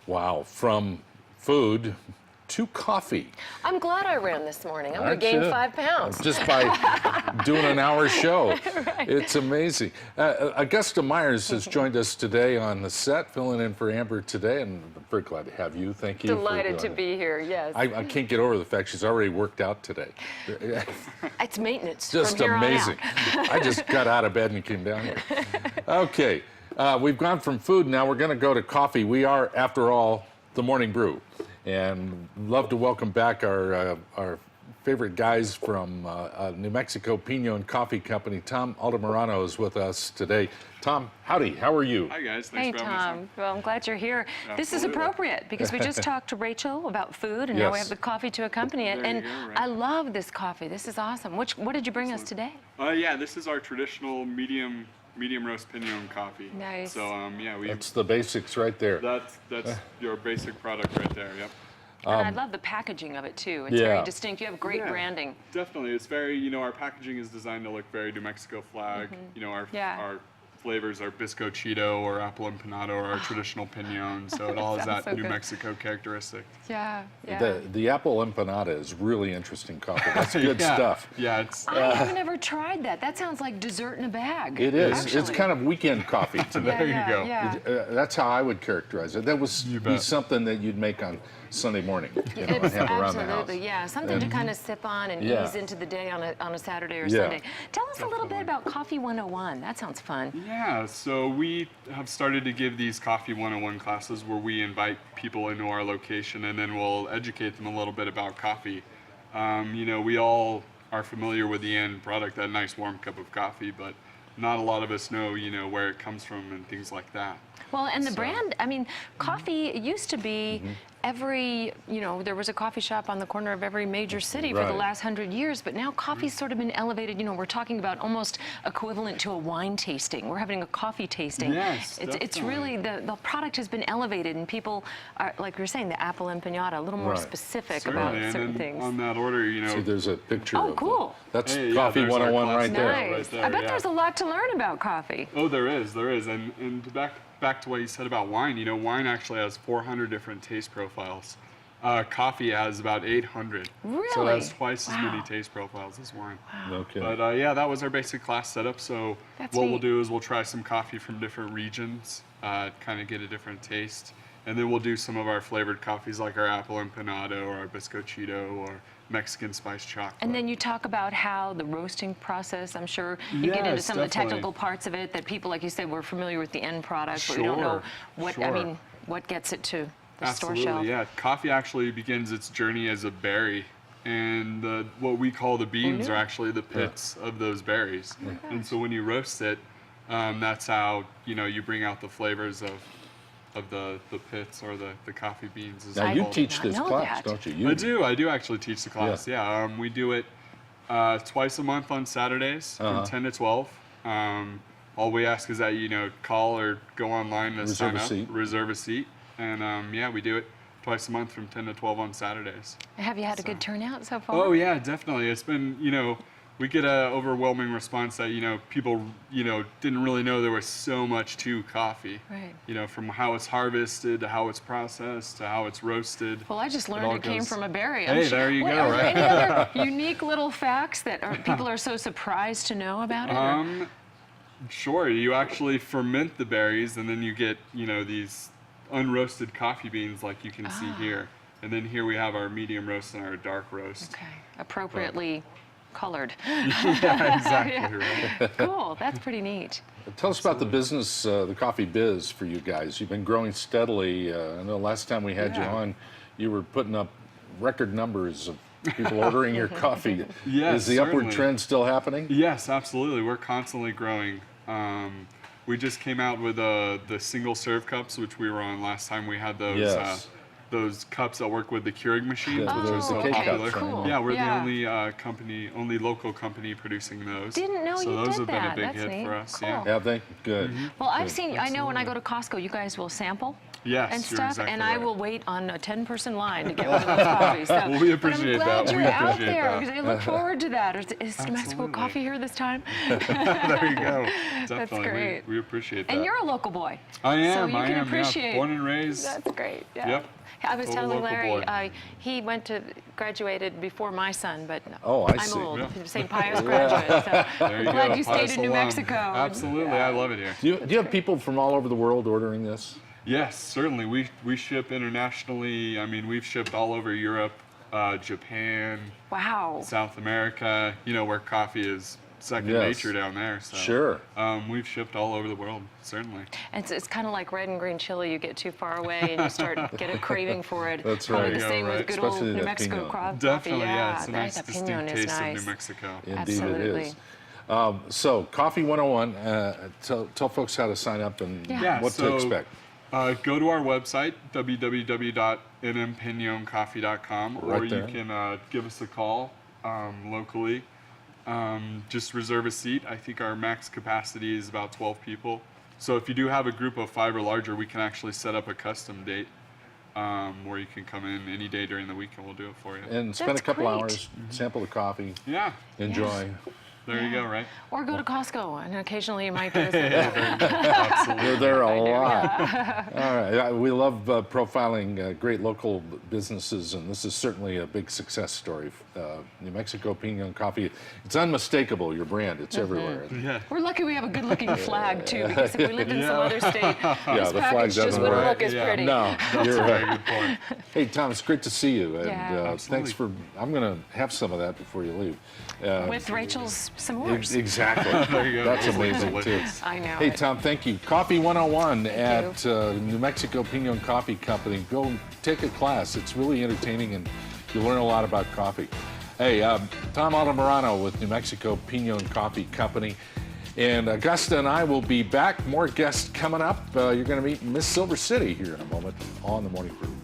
Wow, from food to coffee. I'm glad I ran this morning. I'm going to gain 5 pounds. Just by doing an hour show. Right. It's amazing. Augusta Myers has joined us today on the set, filling in for Amber today, and I'm very glad to have you. Thank you. Delighted to be here, yes. I can't get over the fact she's already worked out today. It's maintenance. Just from here amazing. On out. I just got out of bed and came down here. Okay, we've gone from food, now we're going to go to coffee. We are, after all, the Morning Brew. And love to welcome back our favorite guys from New Mexico Pinon Coffee Company. Tom Altamirano is with us today. Tom, howdy, how are you? Hi guys, thanks for having us on. Tom. Well, I'm glad you're here. Absolutely. This is appropriate because we just talked to Rachel about food, and now we have the coffee to accompany it. There you And go, right. I love this coffee. This is awesome. What did you bring us today? Yeah, this is our traditional medium roast Pinon coffee. Nice. So yeah, That's the basics right there. that's your basic product right there. Yep. And I love the packaging of it too. It's yeah. very distinct. You have great Yeah, branding. Definitely, it's very our packaging is designed to look very New Mexico flag. Our flavors are Bizcochito or apple empanado or our traditional Pinon. So it all has that so New good. Mexico characteristic. Yeah, yeah. The apple empanada is really interesting coffee. That's good Yeah. stuff. Yeah, it's I have never tried that. That sounds like dessert in a bag. It is. It's actually. kind of weekend coffee to me. There you go. Yeah. That's how I would characterize it. That would You be bet. something that you'd make on Sunday morning, and It's have around the house. absolutely, yeah. Something to kind of sip on and Yeah. ease into the day on a Saturday or Yeah. Sunday. Tell us a little bit about Coffee 101. That sounds fun. Yeah, so we have started to give these Coffee 101 classes where we invite people into our location and then we'll educate them a little bit about coffee. We all are familiar with the end product, that nice warm cup of coffee, but not a lot of us know, where it comes from and things like that. Well, and the brand, I mean, coffee used to be every, there was a coffee shop on the corner of every major city for the Right. last 100 years, but now coffee's sort of been elevated. We're talking about almost equivalent to a wine tasting. We're having a coffee tasting. Yes, It's really, the product has been elevated, and people are, like you're saying, the apple empanada, a little more Right. specific Certainly, about and certain then things. on that order, See, there's a picture Oh, of cool. That's Hey, yeah, Coffee there's our 101 right classic. there. Nice. right there, I bet yeah. there's a lot to learn about coffee. Oh, there is, and back to what you said about wine. Wine actually has 400 different taste profiles. Coffee has about 800. Really? So it has twice as many Wow. taste profiles as wine. Okay. But yeah, that was our basic class setup. So That's what we'll neat. do is we'll try some coffee from different regions, kind of get a different taste, and then we'll do some of our flavored coffees like our apple empanado or our bizcochito or Mexican spiced chocolate. And then you talk about how the roasting process, I'm sure you get into Yes, some of the definitely. technical parts of it that people, like you said, were familiar with the end product, but we don't know Sure. what gets it to the store Absolutely, shelf. yeah. Coffee actually begins its journey as a berry, and what we call the beans knew? are actually the pits of those berries. And so when you roast it, that's how you bring out the flavors of the pits or the coffee beans. As Now, they're you called. teach not this know class, that. don't you? I do actually teach the class. Yeah, we do it twice a month on Saturdays from 10 to 12. All we ask is that call or go online to sign up, reserve a seat, and yeah, we do it twice a month from 10 to 12 on Saturdays. Have you had a good turnout so far? Oh yeah, definitely. It's been we get an overwhelming response that people didn't really know there was so much to coffee. Right. From how it's harvested to how it's processed to how it's roasted. Well, I just all learned it came goes- from a berry. Hey, there you go, Are there right? any other unique little facts that people are so surprised to know about it? or- Sure. You actually ferment the berries, and then you get these unroasted coffee beans like you can see here. And then here we have our medium roast and our dark roast. Okay, appropriately colored. Yeah, exactly right. Cool, that's pretty neat. Tell us about the business, the coffee biz for you guys. You've been growing steadily. I know last time we had you Yeah. on, you were putting up record numbers of people ordering your coffee. Yes, Is the upward certainly. trend still happening? Yes, absolutely. We're constantly growing. We just came out with the single serve cups, which we were on last time. We had those Yes. those cups that work with the Keurig machine, Yeah, which those is are so the K-cups, popular. right? Cool. Yeah, we're Yeah. the only local company producing those. Didn't know so you those did have that. been a big That's hit neat. for us. Cool. Yeah. Yeah, they good. Well, I've Good. seen, I know when I go to Costco, you guys will sample Yes, and you're stuff, exactly and I right. will wait on a 10-person line to get one of those coffees. So, Well, we appreciate but I'm glad that. you're We out appreciate there that. because I look forward to that. Is New Mexico Absolutely. coffee here this time? There you go. Definitely. great. We appreciate that. And you're a local boy. I am. So you I can am. appreciate. Yeah. Born and raised. That's great. Yeah. Yep. I was Total telling local Larry, boy. he graduated before my son, but Oh, I I'm see. old. Yeah. St. Pius graduate. So There you glad go. you stayed Pius in New alum. Mexico. Absolutely. I love it here. Do you have people from all over the world ordering this? Yes, certainly. We ship internationally. I mean, we've shipped all over Europe, Japan, Wow. South America, where coffee is second Yes. nature down there. So, Sure. We've shipped all over the world, certainly. It's kind of like red and green chili. You get too far away and you start get a craving for it. That's Probably right. the same Yeah, with right. good Especially old New that Mexico Pinon. coffee. Definitely, Yeah, it's a nice that distinct Pinon is taste nice. of New Mexico. Indeed Absolutely. it is. So, Coffee 101, tell folks how to sign up and Yeah. what to expect. Go to our website, www.nmpinoncoffee.com, or Right there. you can give us a call locally. Just reserve a seat. I think our max capacity is about 12 people. So if you do have a group of 5 or larger, we can actually set up a custom date where you can come in any day during the week and we'll do it for you. And spend That's a couple great. hours, sample the coffee, Yeah, enjoy. there you go, right? Or go to Costco and occasionally you might get a Absolutely. You're there a lot. All right. We love profiling great local businesses, and this is certainly a big success story. New Mexico Pinon Coffee. It's unmistakable, your brand. It's everywhere. Yeah. We're lucky we have a good-looking flag too, because if we lived in some other state, this the flag package just doesn't wouldn't work. look as Yeah. pretty. No, you're Very right. good point. Hey, Tom, it's great to see you. And Yeah. thanks for, I'm going to have some of that before you leave. With Rachel's s'mores. Exactly. There you go. That's Those look amazing, too. delicious. I know. Hey, it. Tom, thank you. Coffee 101 Thank at New Mexico Pinon Coffee Company. Go take a class. It's really entertaining, and you'll learn a lot about coffee. Hey, Tom Altamirano with New Mexico Pinon Coffee Company. And Augusta and I will be back. More guests coming up. You're going to meet Miss Silver City here in a moment on The Morning Brew.